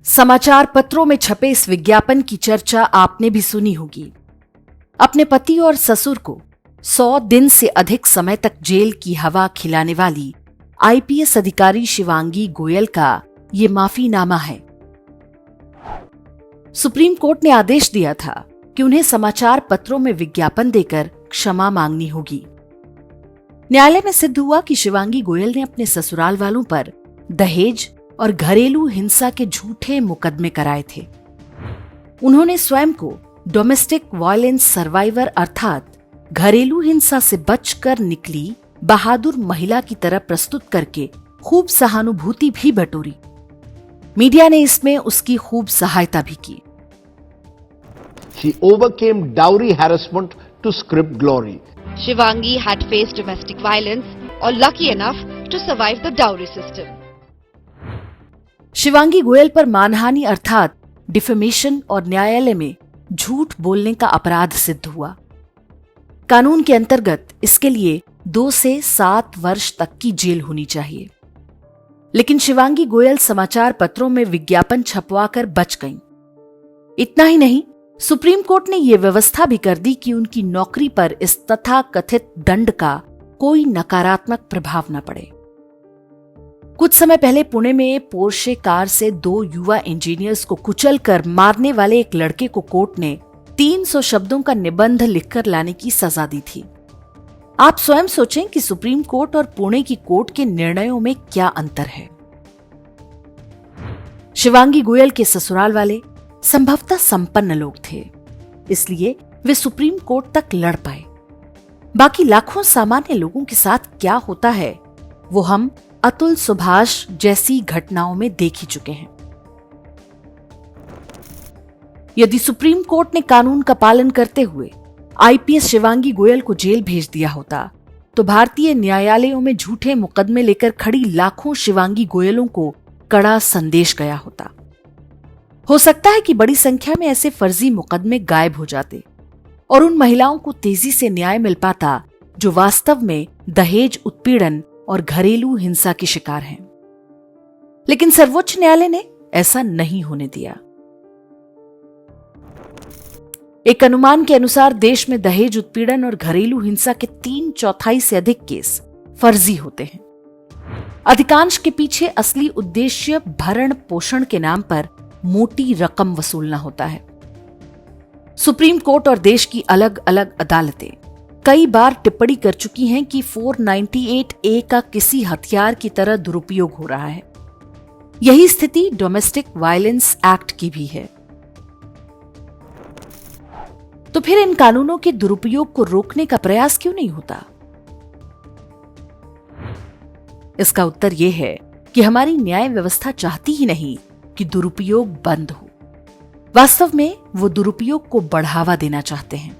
समाचार पत्रों में छपे इस विज्ञापन की चर्चा आपने भी सुनी होगी। अपने पति और ससुर को 100 दिन से अधिक समय तक जेल की हवा खिलाने वाली आईपीएस अधिकारी शिवांगी गोयल का ये माफीनामा है। सुप्रीम कोर्ट ने आदेश दिया था कि उन्हें समाचार पत्रों में विज्ञापन देकर क्षमा मांगनी होगी। न्यायालय में सिद्ध हुआ कि शिवांगी गोयल ने अपने ससुराल वालों पर दहेज और घरेलू हिंसा के झूठे मुकदमे कराए थे। उन्होंने स्वयं को डोमेस्टिक वायलेंस सर्वाइवर अर्थात घरेलू हिंसा से बचकर निकली बहादुर महिला की तरह प्रस्तुत करके खूब सहानुभूति भी बटोरी। मीडिया ने इसमें उसकी खूब सहायता भी की। She overcame dowry harassment to script glory. Shivangi had faced domestic violence or lucky enough to survive the dowry system. Shivangi Goyal पर मानहानि अर्थात डिफेमेशन और न्यायालय में झूठ बोलने का अपराध सिद्ध हुआ। कानून के अंतर्गत इसके लिए 2 से 7 वर्ष तक की जेल होनी चाहिए। लेकिन शिवांगी गोयल समाचार पत्रों में विज्ञापन छपवाकर बच गईं। इतना ही नहीं, सुप्रीम कोर्ट ने यह व्यवस्था भी कर दी कि उनकी नौकरी पर इस तथाकथित दंड का कोई नकारात्मक प्रभाव न पड़े। कुछ समय पहले पुणे में पोर्शे कार से 2 युवा इंजीनियर्स को कुचलकर मारने वाले एक लड़के को कोर्ट ने 300 शब्दों का निबंध लिखकर लाने की सजा दी थी। आप स्वयं सोचें कि सुप्रीम कोर्ट और पुणे की कोर्ट के निर्णयों में क्या अंतर है। शिवांगी गोयल के ससुराल वाले संभवतः संपन्न लोग थे, इसलिए वे सुप्रीम कोर्ट तक लड़ पाए। बाकी लाखों सामान्य लोगों के साथ क्या होता है वो हम अतुल सुभाष जैसी घटनाओं में देख ही चुके हैं। यदि सुप्रीम कोर्ट ने कानून का पालन करते हुए आईपीएस शिवांगी गोयल को जेल भेज दिया होता तो भारतीय न्यायालयों में झूठे मुकदमे लेकर खड़ी लाखों शिवांगी गोयलों को कड़ा संदेश गया होता। हो सकता है कि बड़ी संख्या में ऐसे फर्जी मुकदमे गायब हो जाते और उन महिलाओं को तेजी से न्याय मिल पाता जो वास्तव में दहेज उत्पीड़न और घरेलू हिंसा के शिकार हैं। लेकिन सर्वोच्च न्यायालय ने ऐसा नहीं होने दिया। एक अनुमान के अनुसार देश में दहेज उत्पीड़न और घरेलू हिंसा के 3/4 से अधिक केस फर्जी होते हैं। अधिकांश के पीछे असली उद्देश्य भरण पोषण के नाम पर मोटी रकम वसूलना होता है। सुप्रीम कोर्ट और देश की अलग अलग अदालतें कई बार टिप्पणी कर चुकी हैं कि 498A का किसी हथियार की तरह दुरुपयोग हो रहा है। यही स्थिति डोमेस्टिक वायलेंस एक्ट की भी है। तो फिर इन कानूनों के दुरुपयोग को रोकने का प्रयास क्यों नहीं होता? इसका उत्तर यह है कि हमारी न्याय व्यवस्था चाहती ही नहीं कि दुरुपयोग बंद हो। वास्तव में वो दुरुपयोग को बढ़ावा देना चाहते हैं।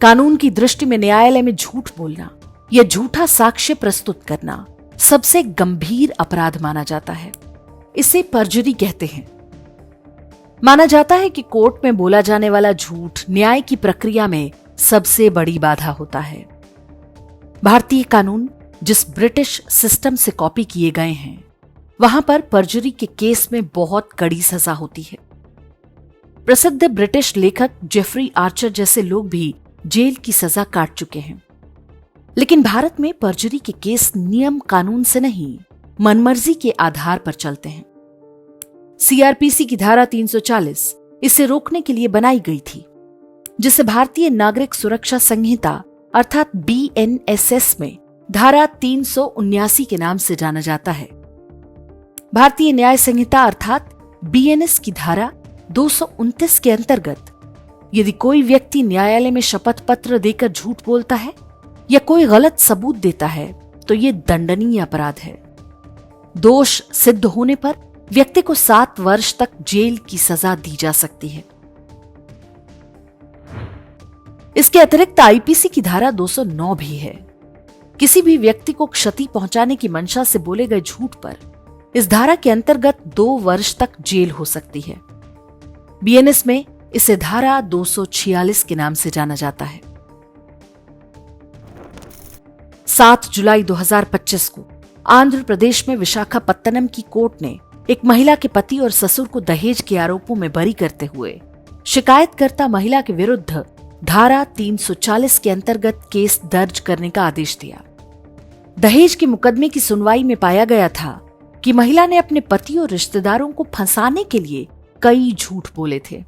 कानून की दृष्टि में न्यायालय में झूठ बोलना या झूठा साक्ष्य प्रस्तुत करना सबसे गंभीर अपराध माना जाता है। इसे परजुरी कहते हैं। माना जाता है कि कोर्ट में बोला जाने वाला झूठ न्याय की प्रक्रिया में सबसे बड़ी बाधा होता है। भारतीय कानून जिस ब्रिटिश सिस्टम से कॉपी किए गए हैं, वहां पर परजुरी के केस में बहुत कड़ी सजा होती है। प्रसिद्ध ब्रिटिश लेखक जेफरी आर्चर जैसे लोग भी जेल की सजा काट चुके हैं। लेकिन भारत में परजुरी के केस नियम कानून से नहीं, मनमर्जी के आधार पर चलते हैं। सीआरपीसी की धारा 340 इसे रोकने के लिए बनाई गई थी, जिसे भारतीय नागरिक सुरक्षा संहिता अर्थात बीएनएसएस में धारा 379 के नाम से जाना जाता है। भारतीय न्याय संहिता अर्थात बीएनएस की धारा 229 के अंतर्गत यदि कोई व्यक्ति न्यायालय में शपथ पत्र देकर झूठ बोलता है या कोई गलत सबूत देता है तो ये दंडनीय अपराध है। दोष सिद्ध होने पर व्यक्ति को 7 वर्ष तक जेल की सजा दी जा सकती है। इसके अतिरिक्त आईपीसी की धारा 209 भी है। किसी भी व्यक्ति को क्षति पहुंचाने की मंशा से बोले गए झूठ पर इस धारा के अंतर्गत 2 वर्ष तक जेल हो सकती है। बीएनएस में इसे धारा 246 के नाम से जाना जाता है। 7 जुलाई 2025 को आंध्र प्रदेश में विशाखापत्तनम की कोर्ट ने एक महिला के पति और ससुर को दहेज के आरोपों में बरी करते हुए शिकायतकर्ता महिला के विरुद्ध धारा 340 के अंतर्गत केस दर्ज करने का आदेश दिया। दहेज के मुकदमे की सुनवाई में पाया गया था कि महिला ने अपने पति और रिश्तेदारों को फंसाने के लिए कई झूठ बोले थे।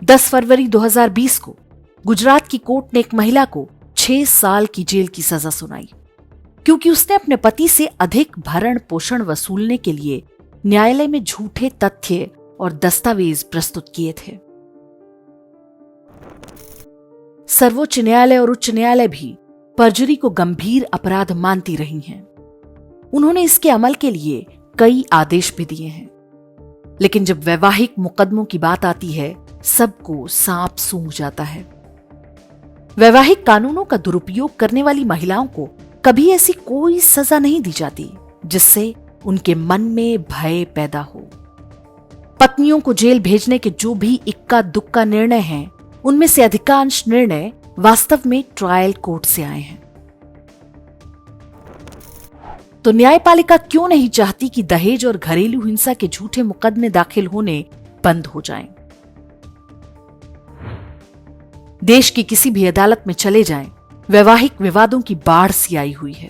10 फरवरी 2020 को गुजरात की कोर्ट ने एक महिला को 6 साल की जेल की सजा सुनाई, क्योंकि उसने अपने पति से अधिक भरण पोषण वसूलने के लिए न्यायालय में झूठे तथ्य और दस्तावेज प्रस्तुत किए थे। सर्वोच्च न्यायालय और उच्च न्यायालय भी परजुरी को गंभीर अपराध मानती रही हैं। उन्होंने इसके अमल के लिए कई आदेश भी दिए हैं, लेकिन जब वैवाहिक मुकदमों की बात आती है, सबको सांप सूंघ जाता है। वैवाहिक कानूनों का दुरुपयोग करने वाली महिलाओं को कभी ऐसी कोई सजा नहीं दी जाती जिससे उनके मन में भय पैदा हो। पत्नियों को जेल भेजने के जो भी इक्का दुक्का निर्णय हैं, उनमें से अधिकांश निर्णय वास्तव में ट्रायल कोर्ट से आए हैं। तो न्यायपालिका क्यों नहीं चाहती कि दहेज और घरेलू हिंसा के झूठे मुकदमे दाखिल होने बंद हो जाएं? देश की किसी भी अदालत में चले जाएं, वैवाहिक विवादों की बाढ़ सी आई हुई है।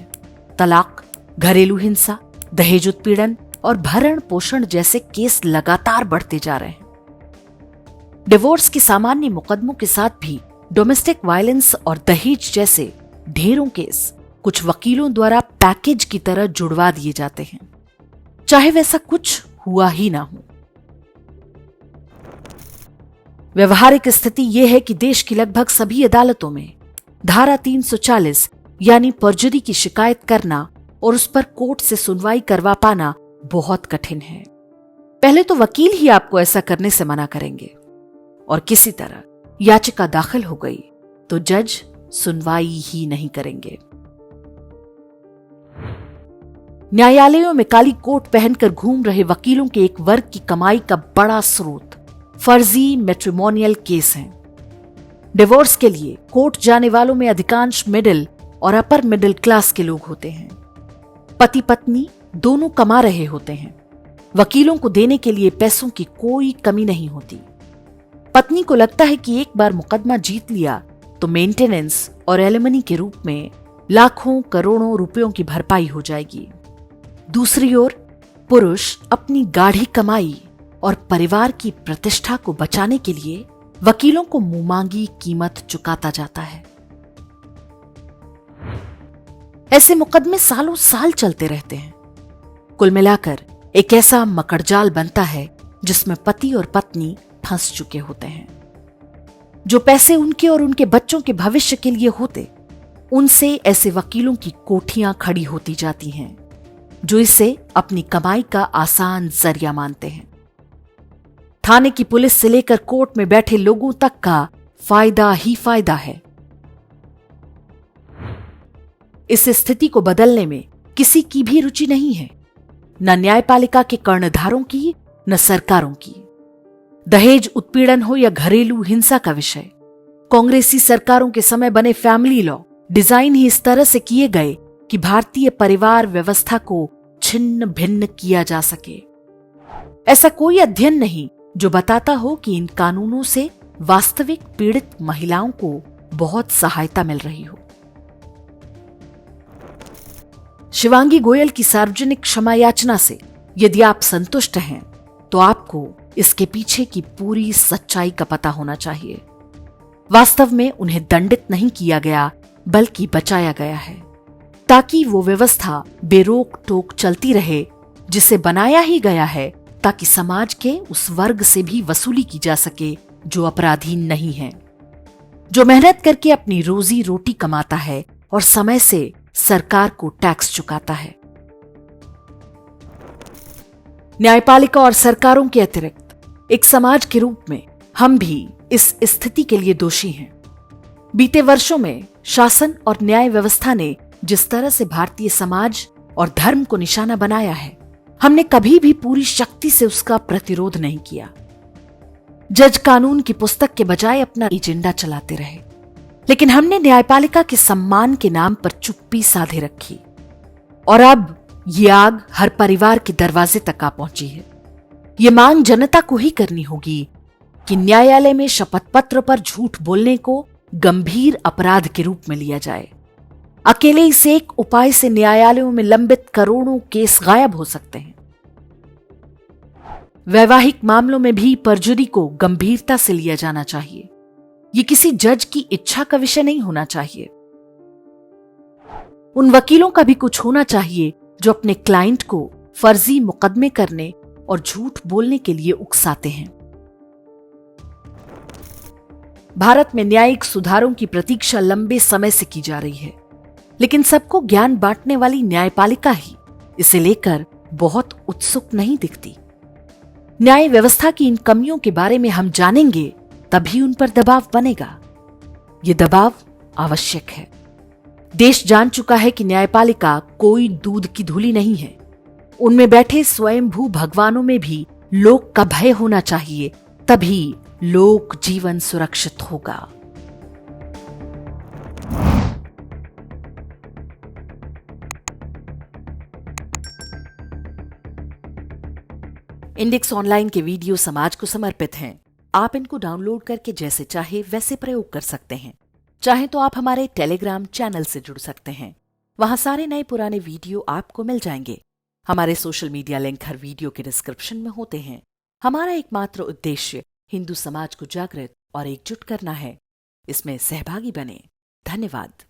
तलाक, घरेलू हिंसा, दहेज उत्पीड़न और भरण पोषण जैसे केस लगातार बढ़ते जा रहे हैं। डिवोर्स के सामान्य मुकदमों के साथ भी डोमेस्टिक वायलेंस और दहेज जैसे ढेरों केस कुछ वकीलों द्वारा पैकेज की तरह जुड़वा दिए जाते हैं, चाहे वैसा कुछ हुआ ही ना हो। व्यवहारिक स्थिति यह है कि देश की लगभग सभी अदालतों में धारा 340 यानी परजुरी की शिकायत करना और उस पर कोर्ट से सुनवाई करवा पाना बहुत कठिन है। पहले तो वकील ही आपको ऐसा करने से मना करेंगे, और किसी तरह याचिका दाखिल हो गई तो जज सुनवाई ही नहीं करेंगे। न्यायालयों में काली कोट पहनकर घूम रहे वकीलों के एक वर्ग की कमाई का बड़ा स्रोत फर्जी मैट्रिमोनियल केस हैं। डिवोर्स के लिए कोर्ट जाने वालों में अधिकांश मिडिल और अपर मिडिल क्लास के लोग होते हैं। पति पत्नी दोनों कमा रहे होते हैं। वकीलों को देने के लिए पैसों की कोई कमी नहीं होती। पत्नी को लगता है कि एक बार मुकदमा जीत लिया तो मेंटेनेंस और एलिमनी के रूप में लाखों करोड़ों रुपयों की भरपाई हो जाएगी। दूसरी ओर पुरुष अपनी गाढ़ी कमाई और परिवार की प्रतिष्ठा को बचाने के लिए वकीलों को मुंहमांगी कीमत चुकाता जाता है। ऐसे मुकदमे सालों साल चलते रहते हैं। कुल मिलाकर एक ऐसा मकड़जाल बनता है जिसमें पति और पत्नी फंस चुके होते हैं। जो पैसे उनके और उनके बच्चों के भविष्य के लिए होते, उनसे ऐसे वकीलों की कोठियां खड़ी होती जाती हैं, जो इसे अपनी कमाई का आसान जरिया मानते हैं। थाने की पुलिस से लेकर कोर्ट में बैठे लोगों तक का फायदा ही फायदा है। इस स्थिति को बदलने में किसी की भी रुचि नहीं है, न न्यायपालिका के कर्णधारों की, न सरकारों की। दहेज उत्पीड़न हो या घरेलू हिंसा का विषय, कांग्रेसी सरकारों के समय बने फैमिली लॉ डिजाइन ही इस तरह से किए गए कि भारतीय परिवार व्यवस्था को छिन्न भिन्न किया जा सके। ऐसा कोई अध्ययन नहीं जो बताता हो कि इन कानूनों से वास्तविक पीड़ित महिलाओं को बहुत सहायता मिल रही हो। शिवांगी गोयल की सार्वजनिक क्षमा याचना से यदि आप संतुष्ट हैं, तो आपको इसके पीछे की पूरी सच्चाई का पता होना चाहिए। वास्तव में उन्हें दंडित नहीं किया गया, बल्कि बचाया गया है, ताकि वो व्यवस्था बेरोक टोक चलती रहे जिसे बनाया ही गया है, ताकि समाज के उस वर्ग से भी वसूली की जा सके जो अपराधी नहीं है, जो मेहनत करके अपनी रोजी रोटी कमाता है और समय से सरकार को टैक्स चुकाता है। न्यायपालिका और सरकारों के अतिरिक्त एक समाज के रूप में हम भी इस स्थिति के लिए दोषी हैं। बीते वर्षों में शासन और न्याय व्यवस्था ने जिस तरह से भारतीय समाज और धर्म को निशाना बनाया है, हमने कभी भी पूरी शक्ति से उसका प्रतिरोध नहीं किया। जज कानून की पुस्तक के बजाय अपना एजेंडा चलाते रहे। लेकिन हमने न्यायपालिका के सम्मान के नाम पर चुप्पी साधे रखी और अब ये आग हर परिवार के दरवाजे तक आ पहुंची है। ये मांग जनता को ही करनी होगी कि न्यायालय में शपथ पत्र पर झूठ बोलने को गंभीर अपराध के रूप में लिया जाए। अकेले इस एक उपाय से न्यायालयों में लंबित करोड़ों केस गायब हो सकते हैं। वैवाहिक मामलों में भी परजुरी को गंभीरता से लिया जाना चाहिए। ये किसी जज की इच्छा का विषय नहीं होना चाहिए। उन वकीलों का भी कुछ होना चाहिए जो अपने क्लाइंट को फर्जी मुकदमे करने और झूठ बोलने के लिए उकसाते हैं। भारत में न्यायिक सुधारों की प्रतीक्षा लंबे समय से की जा रही है, लेकिन सबको ज्ञान बांटने वाली न्यायपालिका ही इसे लेकर बहुत उत्सुक नहीं दिखती। न्याय व्यवस्था की इन कमियों के बारे में हम जानेंगे, तभी उन पर दबाव बनेगा। ये दबाव आवश्यक है। देश जान चुका है कि न्यायपालिका कोई दूध की धूली नहीं है। उनमें बैठे स्वयंभू भगवानों में भी लोक का भय होना चाहिए, तभी लोक जीवन सुरक्षित होगा। इंडेक्स ऑनलाइन के वीडियो समाज को समर्पित हैं। आप इनको डाउनलोड करके जैसे चाहे वैसे प्रयोग कर सकते हैं। चाहे तो आप हमारे टेलीग्राम चैनल से जुड़ सकते हैं। वहां सारे नए पुराने वीडियो आपको मिल जाएंगे। हमारे सोशल मीडिया लिंक हर वीडियो के डिस्क्रिप्शन में होते हैं। हमारा एकमात्र उद्देश्य हिंदू समाज को जागृत और एकजुट करना है। इसमें सहभागी बने। धन्यवाद।